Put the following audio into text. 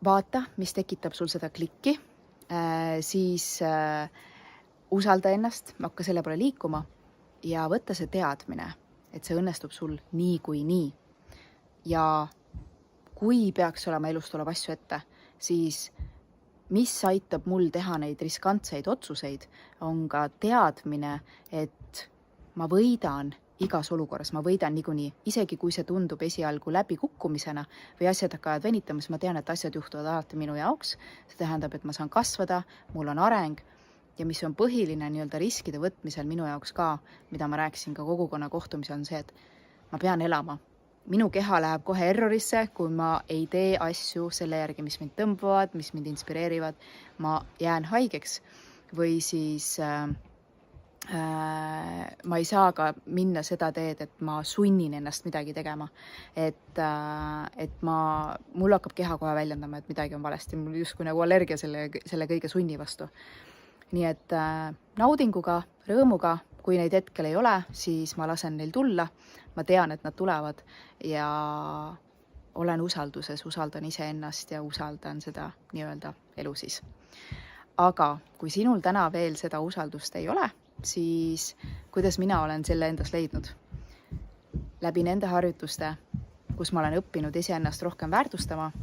vaata, mis tekitab sul seda klikki, siis usalda ennast, hakka selle poole liikuma ja võtta see teadmine, et see õnnestub sul nii kui nii. Ja kui peaks olema elus tuleb asju ette, siis mis aitab mul teha neid riskantseid otsuseid, on ka teadmine, et ma võidan igas olukorras, ma võidan niikuinii, isegi kui see tundub esialgu läbi kukkumisena või asjad hakkavad venitama, siis ma tean, et asjad juhtuvad alati minu jaoks. See tähendab, et ma saan kasvada, mul on areng ja mis on põhiline nii-öelda riskide võtmisel minu jaoks ka, mida ma rääkisin ka kogukonna kohtumisel, on see, et ma pean elama. Minu keha läheb kohe errorisse, kui ma ei tee asju selle järgi, mis mind tõmbavad, mis mind inspireerivad. Ma jään haigeks või siis ma ei saa ka minna seda teed, et ma sunnin ennast midagi tegema. Et mul hakkab keha kohe väljendama, et midagi on valesti. Mul justkui nagu allergia selle kõige sunni vastu. Nii et naudinguga, rõõmuga, kui neid hetkel ei ole, siis ma lasen neil tulla. Ma tean, et nad tulevad ja olen usalduses, usaldan iseennast ja usaldan seda nii-öelda elu siis. Aga kui sinul täna veel seda usaldust ei ole, siis kuidas mina olen selle endas leidnud? Läbi nende harjutuste, kus ma olen õppinud iseennast rohkem väärtustama